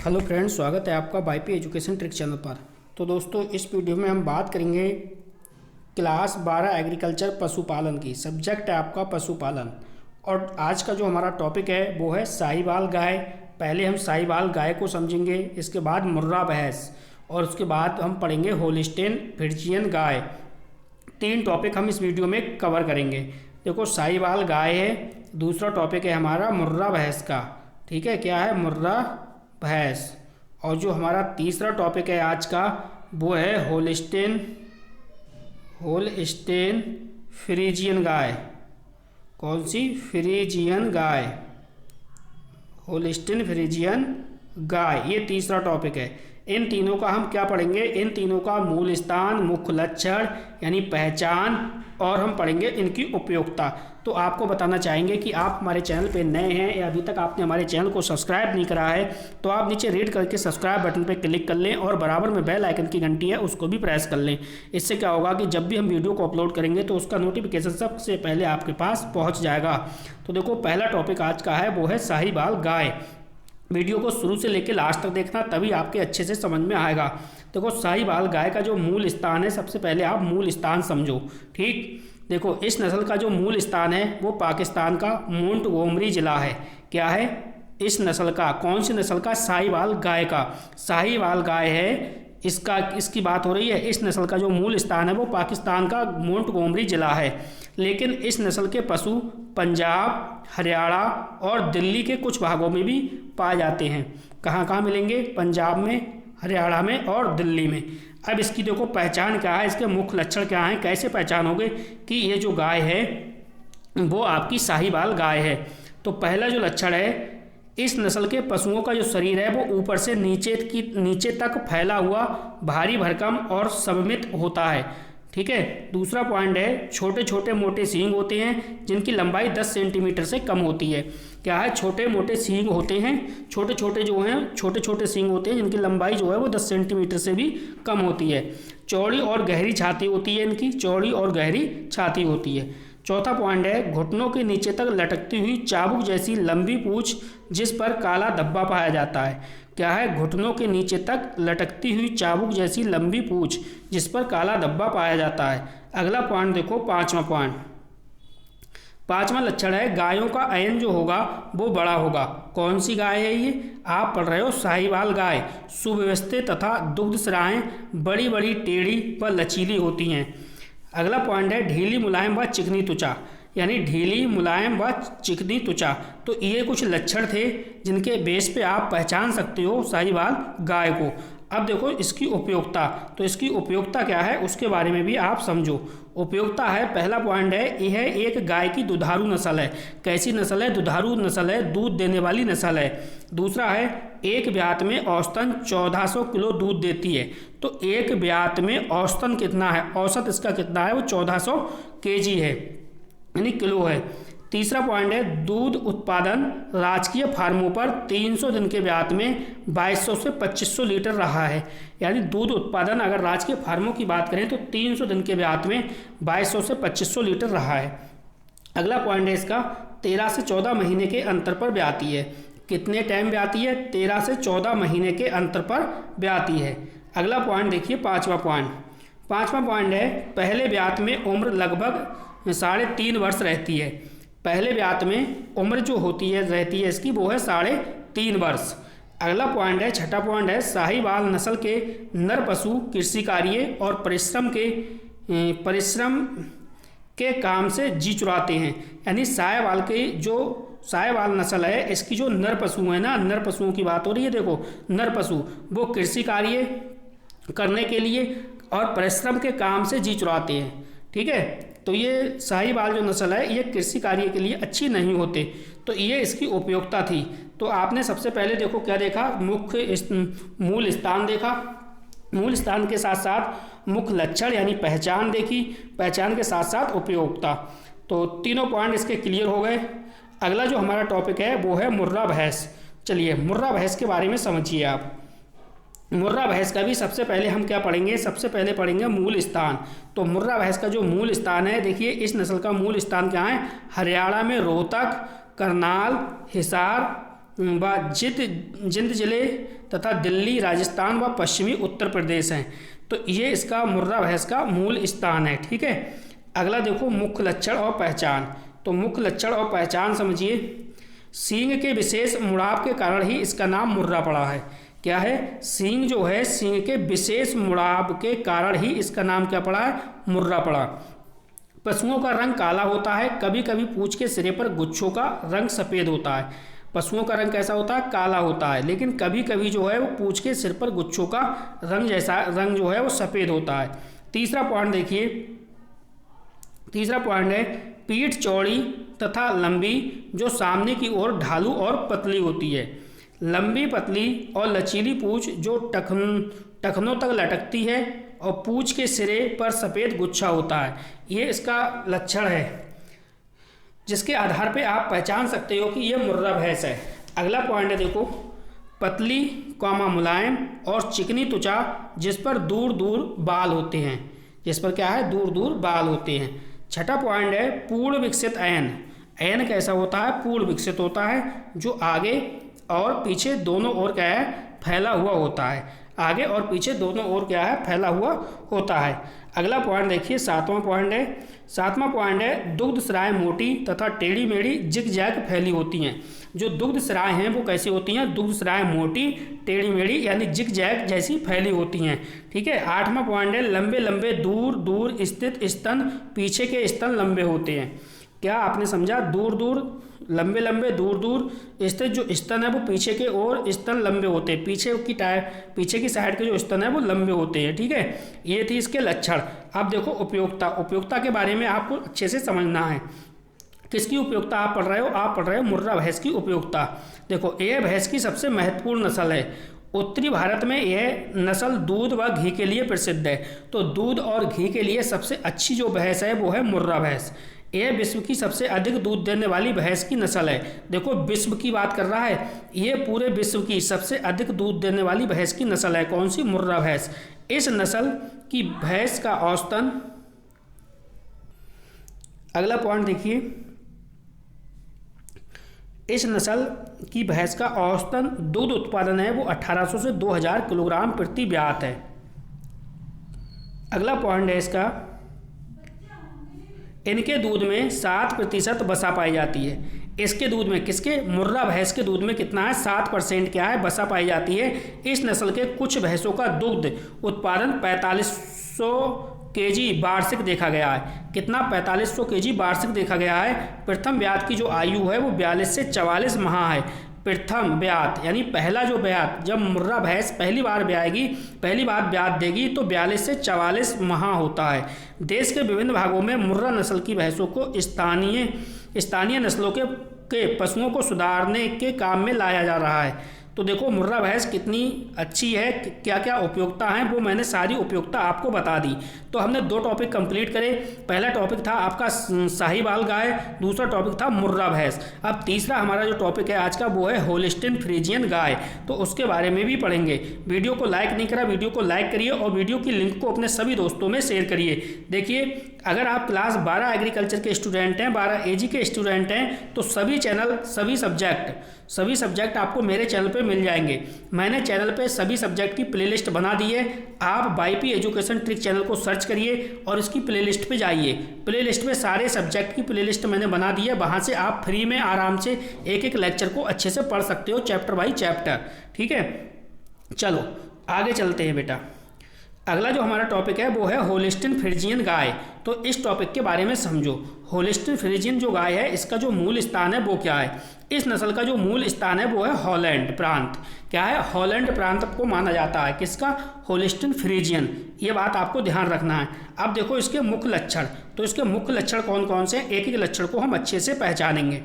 Hello friends, स्वागत है आपका वाईपी एजुकेशन ट्रिक चैनल पर। तो दोस्तों, इस वीडियो में हम बात करेंगे क्लास 12 एग्रीकल्चर पशुपालन की। सब्जेक्ट है आपका पशुपालन और आज का जो हमारा टॉपिक है वो है साहिवाल गाय। पहले हम साहिवाल गाय को समझेंगे, इसके बाद मुर्रा भैंस और उसके बाद हम पढ़ेंगे होल्स्टीन फ्रिजियन गाय। 3 टॉपिक हम इस वीडियो में कवर करेंगे। देखो, साहिवाल गाय है, दूसरा टॉपिक है हमारा मुर्रा भैंस का। ठीक है, क्या है? मुर्रा भैंस। और जो हमारा तीसरा टॉपिक है आज का वो है होल्स्टीन फ्रिजियन गाय। कौन सी? फ्रिजियन गाय, होल्स्टीन फ्रिजियन गाय, ये तीसरा टॉपिक है। इन तीनों का हम क्या पढ़ेंगे? इन तीनों का मूल स्थान, मुख्य लक्षण यानी पहचान, और हम पढ़ेंगे इनकी उपयोगिता। तो आपको बताना चाहेंगे कि आप हमारे चैनल पे नए हैं या अभी तक आपने हमारे चैनल को सब्सक्राइब नहीं करा है तो आप नीचे रेड करके सब्सक्राइब बटन पे क्लिक कर लें और बराबर में बेल आइकन की घंटी है उसको भी प्रेस कर लें। इससे क्या होगा कि जब भी हम वीडियो को अपलोड करेंगे तो उसका नोटिफिकेशन सबसे पहले आपके पास पहुँच जाएगा। तो देखो, पहला टॉपिक आज का है वो है साहिवाल गाय। वीडियो को शुरू से लेकर लास्ट तक देखना, तभी आपके अच्छे से समझ में आएगा। देखो, साहिवाल गाय का जो मूल स्थान है, सबसे पहले आप मूल स्थान समझो। ठीक, देखो, इस नस्ल का जो मूल स्थान है वो पाकिस्तान का मोंटगोमरी जिला है। क्या है? इस नस्ल का, कौन सी नस्ल का? साहिवाल गाय का। साहिवाल गाय है, इसकी बात हो रही है। इस नस्ल का जो मूल स्थान है वो पाकिस्तान का मोंटगोमरी जिला है, लेकिन इस नस्ल के पशु पंजाब, हरियाणा और दिल्ली के कुछ भागों में भी पाए जाते हैं। कहाँ कहाँ मिलेंगे? पंजाब में, हरियाणा में और दिल्ली में। अब इसकी देखो पहचान क्या है, इसके मुख्य लक्षण क्या हैं, कैसे पहचानोगे कि ये जो गाय है वो आपकी साहिवाल गाय है। तो पहला जो लक्षण है, इस नस्ल के पशुओं का जो शरीर है वो ऊपर से नीचे तक फैला हुआ, भारी भरकम और सममित होता है। ठीक है। दूसरा पॉइंट है, छोटे छोटे मोटे सींग होते हैं जिनकी लंबाई 10 सेंटीमीटर से कम होती है। क्या है? छोटे मोटे सींग होते हैं, छोटे छोटे सींग होते हैं जिनकी लंबाई जो है वो 10 सेंटीमीटर से भी कम होती है। चौड़ी और गहरी छाती होती है, इनकी चौड़ी और गहरी छाती होती है। चौथा पॉइंट है, घुटनों के नीचे तक लटकती हुई चाबुक जैसी लंबी पूंछ जिस पर काला धब्बा पाया जाता है। क्या है? घुटनों के नीचे तक लटकती हुई चाबुक जैसी लंबी पूंछ जिस पर काला धब्बा पाया जाता है। अगला पॉइंट देखो, पांचवा लक्षण है, गायों का अयन जो होगा वो बड़ा होगा। कौन सी गाय है ये? आप पढ़ रहे हो साहिवाल गाय। सुव्यवस्थित तथा दुग्ध स्राएं बड़ी बड़ी टेढ़ी व लचीली होती हैं। अगला पॉइंट है, ढीली मुलायम व चिकनी त्वचा, यानी ढीली मुलायम व चिकनी त्वचा। तो ये कुछ लक्षण थे जिनके बेस पे आप पहचान सकते हो साहिवाल गाय को। अब देखो इसकी उपयोगिता। तो इसकी उपयोगिता क्या है उसके बारे में भी आप समझो। उपयोगिता है, पहला पॉइंट है, यह एक गाय की दुधारू नस्ल है। कैसी नस्ल है? दुधारू नस्ल है, दूध देने वाली नस्ल है। दूसरा है, एक ब्यात में औसतन 1400 किलो दूध देती है। तो एक ब्यात में औसतन कितना है? औसत इसका कितना है? वो 1400 केजी है, यानी किलो है। तीसरा पॉइंट है, दूध उत्पादन राजकीय फार्मों पर 300 दिन के ब्यात में 2200 से 2500 लीटर रहा है। यानी दूध उत्पादन अगर राजकीय फार्मों की बात करें तो 300 दिन के ब्यात में 2200 से 2500 लीटर रहा है। अगला पॉइंट है इसका, 13 से 14 महीने के अंतर पर ब्याती है। कितने टाइम ब्याती है? 13 से 14 महीने के अंतर पर ब्याती है। अगला पॉइंट देखिए, पाँचवा पॉइंट है, पहले ब्यात में उम्र लगभग 3.5 वर्ष रहती है। पहले ब्यात में उम्र जो रहती है इसकी वो है 3.5 वर्ष। अगला पॉइंट है, छठा पॉइंट है, साहिवाल नस्ल के नर पशु कृषि कार्य और परिश्रम के काम से जी चुराते हैं। यानी साहिवाल नस्ल है, इसकी जो नर पशु है ना, नर पशुओं की बात हो रही है। देखो, नर पशु वो कृषि कार्य करने के लिए और परिश्रम के काम से जी चुराते हैं। ठीक है। तो ये साहिवाल जो नस्ल है ये कृषि कार्य के लिए अच्छी नहीं होते। तो ये इसकी उपयोगिता थी। तो आपने सबसे पहले देखो क्या देखा, मूल स्थान देखा, मूल स्थान के साथ साथ मुख्य लक्षण यानी पहचान देखी, पहचान के साथ साथ उपयोगिता। तो तीनों पॉइंट इसके क्लियर हो गए। अगला जो हमारा टॉपिक है वो है मुर्रा भैंस। चलिए, मुर्रा भैंस के बारे में समझिए आप। मुर्रा भैंस का भी सबसे पहले हम क्या पढ़ेंगे? सबसे पहले पढ़ेंगे मूल स्थान। तो मुर्रा भैंस का जो मूल स्थान है, देखिए इस नस्ल का मूल स्थान क्या है? हरियाणा में रोहतक, करनाल, हिसार व जिंद जिले तथा दिल्ली, राजस्थान व पश्चिमी उत्तर प्रदेश हैं। तो ये इसका मुर्रा भैंस का मूल स्थान है। ठीक है, अगला देखो मुख्य लक्षण और पहचान। तो मुख्य लक्षण और पहचान समझिए। सींग के विशेष मुड़ाव के कारण ही इसका नाम मुर्रा पड़ा है। क्या है? सींग जो है, सींग के विशेष मुड़ाव के कारण ही इसका नाम क्या पड़ा है? मुर्रा पड़ा। पशुओं का रंग काला होता है, कभी कभी पूंछ के सिरे पर गुच्छों का रंग सफ़ेद होता है। पशुओं का रंग कैसा होता है? काला होता है, लेकिन कभी कभी जो है वो पूंछ के सिर पर गुच्छों का रंग जैसा रंग जो है वो सफ़ेद होता है। तीसरा पॉइंट देखिए, तीसरा पॉइंट है पीठ चौड़ी तथा लंबी, जो सामने की ओर ढालू और पतली होती है। लंबी, पतली और लचीली पूंछ जो टखनों तक लटकती है और पूंछ के सिरे पर सफ़ेद गुच्छा होता है। ये इसका लक्षण है, जिसके आधार पे आप पहचान सकते हो कि ये मुर्रा भैंस है। अगला पॉइंट है देखो, पतली मुलायम और चिकनी त्वचा जिस पर दूर दूर बाल होते हैं। जिस पर क्या है? दूर दूर बाल होते हैं। छठा पॉइंट है पूर्ण विकसित ऐन। ऐन कैसा होता है? पूर्ण विकसित होता है, जो आगे और पीछे दोनों ओर क्या है? फैला हुआ होता है। आगे और पीछे दोनों ओर क्या है? फैला हुआ होता है। अगला पॉइंट देखिए, सातवां पॉइंट है। सातवां पॉइंट है दुग्ध स्राय मोटी तथा टेढ़ी मेढ़ी जिग जैग फैली होती हैं। जो दुग्ध स्राय हैं वो कैसी होती हैं? दुग्ध स्राय मोटी, टेढ़ी मेढ़ी यानी जिग जैग जैसी फैली होती हैं। ठीक है। आठवां पॉइंट है लंबे लंबे दूर दूर स्थित स्तन, पीछे के स्तन लंबे होते हैं। क्या आपने समझा? दूर दूर, लंबे लंबे दूर दूर स्थित जो स्तन है वो पीछे के ओर स्तन लंबे होते हैं। पीछे की साइड के जो स्तन है वो लंबे होते हैं। ठीक है, ये थी इसके लक्षण। अब देखो उपयोगिता। उपयोगिता के बारे में आपको अच्छे से समझना है। किसकी उपयोगिता आप पढ़ रहे हो? आप पढ़ रहे हो मुर्रा भैंस की उपयोगिता। देखो, यह भैंस की सबसे महत्वपूर्ण नस्ल है। उत्तरी भारत में यह नस्ल दूध व घी के लिए प्रसिद्ध है। तो दूध और घी के लिए सबसे अच्छी जो भैंस है वो है मुर्रा भैंस। यह विश्व की सबसे अधिक दूध देने वाली भैंस की नस्ल है। देखो, विश्व की बात कर रहा है, ये पूरे विश्व की सबसे अधिक दूध देने वाली भैंस की नस्ल है। कौन सी? मुर्रा भैंस। इस नस्ल की भैंस का औसतन, अगला पॉइंट देखिए, इस नस्ल की भैंस का औसतन दूध उत्पादन है वो 1800 से 2000 किलोग्राम प्रति ब्यात है। अगला पॉइंट है इसका, इनके दूध में 7% वसा पाई जाती है। इसके दूध में, किसके? मुर्रा भैंस के दूध में कितना है? 7% क्या है? वसा पाई जाती है। इस नस्ल के कुछ भैंसों का दुग्ध उत्पादन 4500 केजी वार्षिक देखा गया है। कितना? 4500 केजी वार्षिक देखा गया है। प्रथम ब्यात की जो आयु है वो 42 से 44 माह है। प्रथम ब्यात यानी पहला जो ब्यात, जब मुर्रा भैंस पहली बार ब्याएगी, पहली बार ब्यात देगी तो 42 से 44 माह होता है। देश के विभिन्न भागों में मुर्रा नस्ल की भैंसों को स्थानीय नस्लों के पशुओं को सुधारने के काम में लाया जा रहा है। तो देखो मुर्रा भैंस कितनी अच्छी है, क्या क्या उपयोगिता हैं वो मैंने सारी उपयोगिता आपको बता दी। तो हमने 2 टॉपिक कंप्लीट करे। पहला टॉपिक था आपका साहिवाल गाय, दूसरा टॉपिक था मुर्रा भैंस। अब तीसरा हमारा जो टॉपिक है आज का वो है होल्स्टीन फ्रीजियन गाय, तो उसके बारे में भी पढ़ेंगे। वीडियो को लाइक नहीं करा, वीडियो को लाइक करिए और वीडियो की लिंक को अपने सभी दोस्तों में शेयर करिए। देखिए, अगर आप क्लास 12 एग्रीकल्चर के स्टूडेंट हैं, 12 एजी के स्टूडेंट हैं, तो सभी चैनल, सभी सब्जेक्ट आपको मेरे चैनल पे मिल जाएंगे। मैंने चैनल पे सभी सब्जेक्ट की प्लेलिस्ट बना दी है। आप बाईपी एजुकेशन ट्रिक चैनल को सर्च करिए और इसकी प्लेलिस्ट पे जाइए। प्लेलिस्ट में सारे सब्जेक्ट की प्लेलिस्ट मैंने बना दी है। वहाँ से आप फ्री में आराम से एक एक लेक्चर को अच्छे से पढ़ सकते हो, चैप्टर बाई चैप्टर। ठीक है, चलो आगे चलते हैं बेटा। अगला जो हमारा टॉपिक है वो है होल्स्टीन फ्रीजियन गाय। तो इस टॉपिक के बारे में समझो। होल्स्टीन फ्रीजियन जो गाय है, इसका जो मूल स्थान है वो क्या है? इस नस्ल का जो मूल स्थान है वो है हॉलैंड प्रांत। क्या है? हॉलैंड प्रांत को माना जाता है। किसका? Holstein Friesian. ये बात आपको ध्यान रखना है। अब देखो इसके मुख्य लक्षण। तो इसके मुख्य लक्षण कौन कौन से हैं, एक एक लक्षण को हम अच्छे से पहचानेंगे।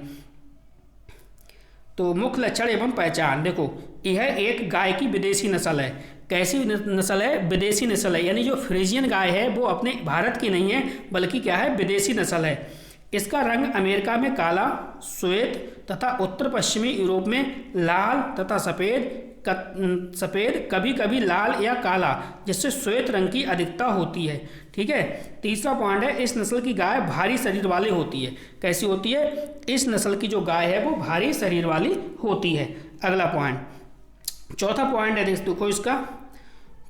तो मुख्य लक्षण एवं पहचान। देखो, यह एक गाय की विदेशी नस्ल है। कैसी नस्ल है? विदेशी नस्ल है। यानी जो फ्रीजियन गाय है वो अपने भारत की नहीं है, बल्कि क्या है? विदेशी नस्ल है। इसका रंग अमेरिका में काला, श्वेत तथा उत्तर पश्चिमी यूरोप में लाल तथा सफ़ेद कभी कभी लाल या काला जिससे श्वेत रंग की अधिकता होती है। ठीक है। तीसरा पॉइंट है, इस नस्ल की गाय भारी शरीर वाली होती है। कैसी होती है? इस नस्ल की जो गाय है वो भारी शरीर वाली होती है। अगला पॉइंट, चौथा पॉइंट है, देखो इसका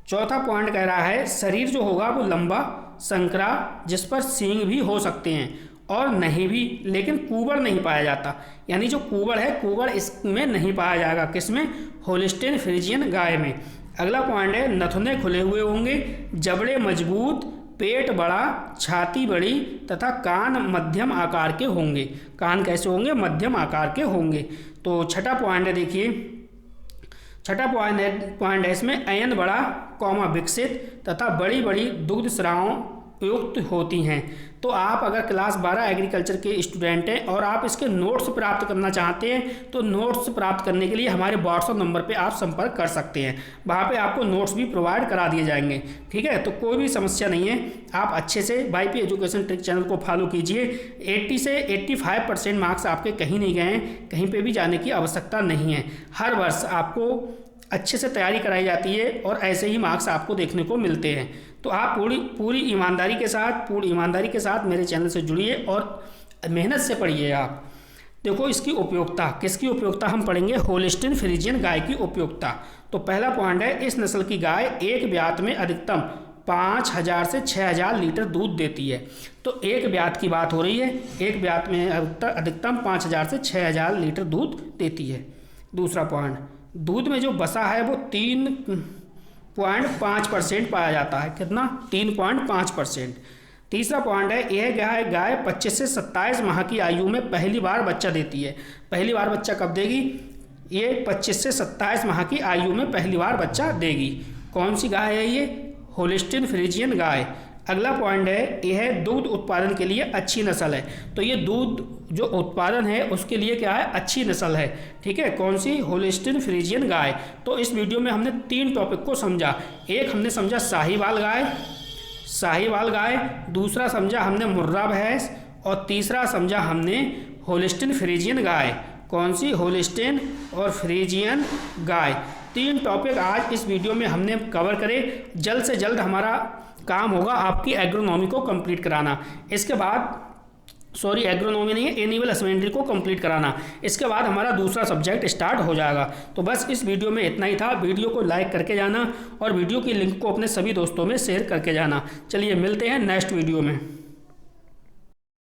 चौथा पॉइंट कह रहा है शरीर जो होगा वो लंबा संकरा जिस पर सींग भी हो सकते हैं और नहीं भी, लेकिन कुबड़ नहीं पाया जाता। यानी जो कुबड़ है, कुबड़ इसमें नहीं पाया जाएगा। किसमें? होलिस्टीन फ्रीजियन गाय में। अगला पॉइंट है, नथुने खुले हुए होंगे, जबड़े मजबूत, पेट बड़ा, छाती बड़ी तथा कान मध्यम आकार के होंगे। कान कैसे होंगे? मध्यम आकार के होंगे। तो छठा पॉइंट है, देखिए छठा पॉइंट है इसमें अयन बड़ा कौमा विकसित तथा बड़ी बड़ी दुग्ध स्रावों युक्त होती हैं। तो आप अगर क्लास 12 एग्रीकल्चर के स्टूडेंट हैं और आप इसके नोट्स प्राप्त करना चाहते हैं तो नोट्स प्राप्त करने के लिए हमारे व्हाट्सएप नंबर पे आप संपर्क कर सकते हैं। वहाँ पे आपको नोट्स भी प्रोवाइड करा दिए जाएंगे। ठीक है, तो कोई भी समस्या नहीं है। आप अच्छे से YP एजुकेशन ट्रिक चैनल को फॉलो कीजिए। 80 से 85% मार्क्स आपके कहीं नहीं गए हैं, कहीं पर भी जाने की आवश्यकता नहीं है। हर वर्ष आपको अच्छे से तैयारी कराई जाती है और ऐसे ही मार्क्स आपको देखने को मिलते हैं। तो आप पूरी ईमानदारी के साथ मेरे चैनल से जुड़िए और मेहनत से पढ़िए आप। देखो इसकी उपयोगिता, किसकी उपयोगिता हम पढ़ेंगे? होलिस्टीन फ्रीजियन गाय की उपयोगिता। तो पहला पॉइंट है, इस नस्ल की गाय एक ब्यात में अधिकतम 5000 से 6000 लीटर दूध देती है। तो एक ब्यात की बात हो रही है, एक ब्यात में अधिकतम 5000 से 6000 लीटर दूध देती है। दूसरा पॉइंट, दूध में जो वसा है वो 3.5% पाया जाता है। कितना? 3.5%। तीसरा पॉइंट है, यह गाय 25 से 27 माह की आयु में पहली बार बच्चा देती है। पहली बार बच्चा कब देगी? ये 25 से 27 माह की आयु में पहली बार बच्चा देगी। कौन सी गाय है ये? होलिस्टीन फ्रीजियन गाय। अगला पॉइंट है, यह दूध उत्पादन के लिए अच्छी नस्ल है। तो ये दूध जो उत्पादन है उसके लिए क्या है? अच्छी नस्ल है। ठीक है, कौन सी? होलिस्टीन फ्रीजियन गाय। तो इस वीडियो में हमने 3 टॉपिक को समझा। एक हमने समझा साहिवाल गाय, दूसरा समझा हमने मुर्रा भैंस और तीसरा समझा हमने होलिस्टीन फ्रीजियन गाय। कौन सी? होलिस्टीन और फ्रीजियन गाय। 3 टॉपिक आज इस वीडियो में हमने कवर करे। जल्द से जल्द हमारा काम होगा आपकी एग्रोनॉमी को कंप्लीट कराना। इसके बाद एग्रोनॉमी नहीं है, एनिमल हस्बेंड्री को कंप्लीट कराना। इसके बाद हमारा दूसरा सब्जेक्ट स्टार्ट हो जाएगा। तो बस इस वीडियो में इतना ही था। वीडियो को लाइक करके जाना और वीडियो की लिंक को अपने सभी दोस्तों में शेयर करके जाना। चलिए मिलते हैं नेक्स्ट वीडियो में।